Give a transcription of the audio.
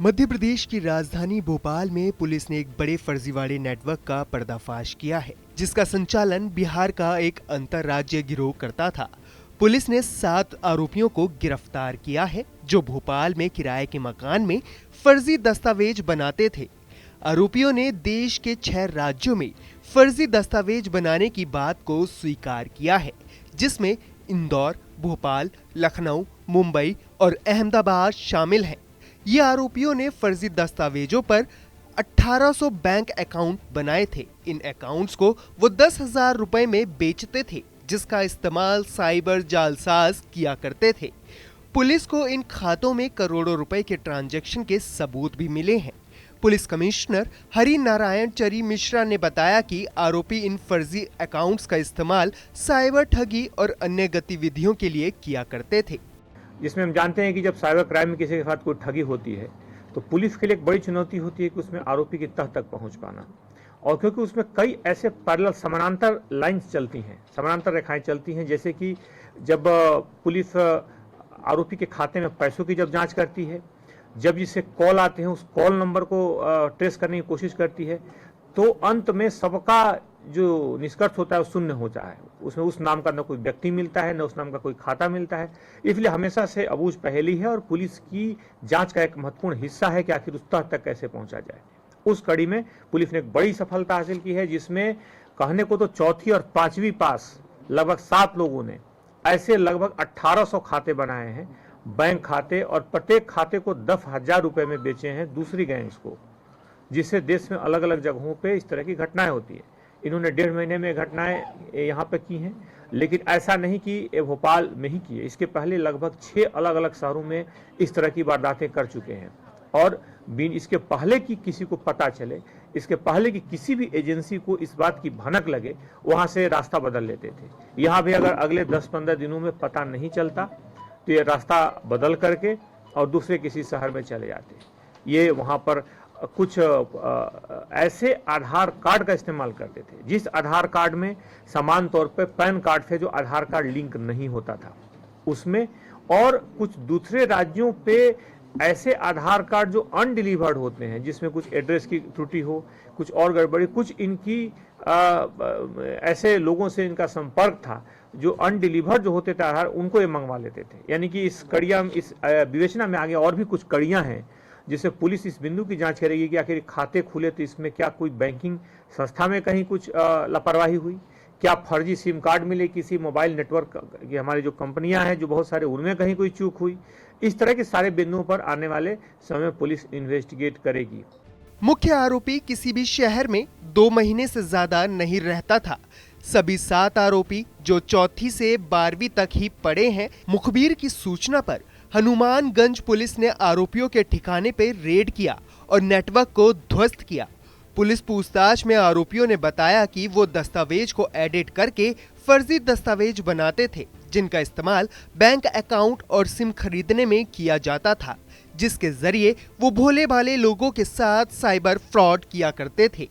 मध्य प्रदेश की राजधानी भोपाल में पुलिस ने एक बड़े फर्जीवाड़े नेटवर्क का पर्दाफाश किया है, जिसका संचालन बिहार का एक अंतर्राज्यीय गिरोह करता था। पुलिस ने 7 आरोपियों को गिरफ्तार किया है, जो भोपाल में किराए के मकान में फर्जी दस्तावेज बनाते थे। आरोपियों ने देश के 6 राज्यों में फर्जी दस्तावेज बनाने की बात को स्वीकार किया है, जिसमें इंदौर, भोपाल, लखनऊ, मुंबई और अहमदाबाद शामिल हैं। ये आरोपियों ने फर्जी दस्तावेजों पर 1800 बैंक अकाउंट बनाए थे। इन अकाउंट्स को वो 10,000 रुपए में बेचते थे, जिसका इस्तेमाल साइबर जालसाज किया करते थे। पुलिस को इन खातों में करोड़ों रुपए के ट्रांजैक्शन के सबूत भी मिले हैं। पुलिस कमिश्नर हरि नारायण चरी मिश्रा ने बताया कि आरोपी इन फर्जी अकाउंट्स का इस्तेमाल साइबर ठगी और अन्य गतिविधियों के लिए किया करते थे। जिसमें हम जानते हैं कि जब साइबर क्राइम में किसी के साथ कोई ठगी होती है तो पुलिस के लिए एक बड़ी चुनौती होती है कि उसमें आरोपी की तह तक पहुंच पाना, और क्योंकि उसमें कई ऐसे पैरेलल समानांतर लाइंस चलती हैं, समानांतर रेखाएं चलती हैं। जैसे कि जब पुलिस आरोपी के खाते में पैसों की जब जांच करती है, जब जिसे कॉल आते हैं उस कॉल नंबर को ट्रेस करने की कोशिश करती है, तो अंत में सबका जो निष्कर्ष होता है वो शून्य होता है। उसमें उस नाम का न कोई व्यक्ति मिलता है, न उस नाम का कोई खाता मिलता है। इसलिए हमेशा से अबूझ पहेली है और पुलिस की जांच का एक महत्वपूर्ण हिस्सा है कि आखिर उस तह तक कैसे पहुंचा जाए। उस कड़ी में पुलिस ने एक बड़ी सफलता हासिल की है, जिसमें कहने को तो चौथी और पांचवी पास लगभग 7 लोगों ने ऐसे लगभग 1800 खाते बनाए हैं, बैंक खाते, और प्रत्येक खाते को 10,000 रुपए में बेचे हैं दूसरी गैंग्स को, जिससे देश में अलग अलग जगहों पे इस तरह की घटनाएं होती है। इन्होंने 1.5 महीने में घटनाएं यहाँ पे की हैं, लेकिन ऐसा नहीं कि ये भोपाल में ही की है। इसके पहले लगभग 6 अलग अलग शहरों में इस तरह की वारदातें कर चुके हैं, और इसके पहले कि किसी को पता चले, इसके पहले कि किसी भी एजेंसी को इस बात की भनक लगे, वहाँ से रास्ता बदल लेते थे। यहाँ भी अगर अगले 10-15 दिनों में पता नहीं चलता तो ये रास्ता बदल करके और दूसरे किसी शहर में चले जाते। ये वहाँ पर कुछ ऐसे आधार कार्ड का इस्तेमाल करते थे, जिस आधार कार्ड में समान तौर पे पैन कार्ड से जो आधार कार्ड लिंक नहीं होता था उसमें, और कुछ दूसरे राज्यों पे ऐसे आधार कार्ड जो अनडिलीवर्ड होते हैं, जिसमें कुछ एड्रेस की त्रुटि हो, कुछ और गड़बड़ी, कुछ इनकी ऐसे लोगों से इनका संपर्क था जो अनडिलीवर्ड जो होते थे आधार, उनको ये मंगवा लेते थे। यानी कि इस विवेचना में आगे और भी कुछ कड़ियां हैं, जिससे पुलिस इस बिंदु की जांच करेगी कि आखिर खाते खुले तो इसमें क्या कोई बैंकिंग संस्था में कहीं कुछ लापरवाही हुई, क्या फर्जी सिम कार्ड मिले किसी मोबाइल नेटवर्क की, हमारी जो कंपनियां हैं जो बहुत सारे, उनमें कहीं कोई चूक हुई। इस तरह के सारे बिंदुओं पर आने वाले समय में पुलिस इन्वेस्टिगेट करेगी। मुख्य आरोपी किसी भी शहर में 2 महीने से ज्यादा नहीं रहता था। सभी 7 आरोपी जो 4वीं से 12वीं तक ही पढ़े हैं। मुखबिर की सूचना पर हनुमानगंज पुलिस ने आरोपियों के ठिकाने पर रेड किया और नेटवर्क को ध्वस्त किया। पुलिस पूछताछ में आरोपियों ने बताया कि वो दस्तावेज को एडिट करके फर्जी दस्तावेज बनाते थे, जिनका इस्तेमाल बैंक अकाउंट और सिम खरीदने में किया जाता था, जिसके जरिए वो भोले भाले लोगों के साथ साइबर फ्रॉड किया करते थे।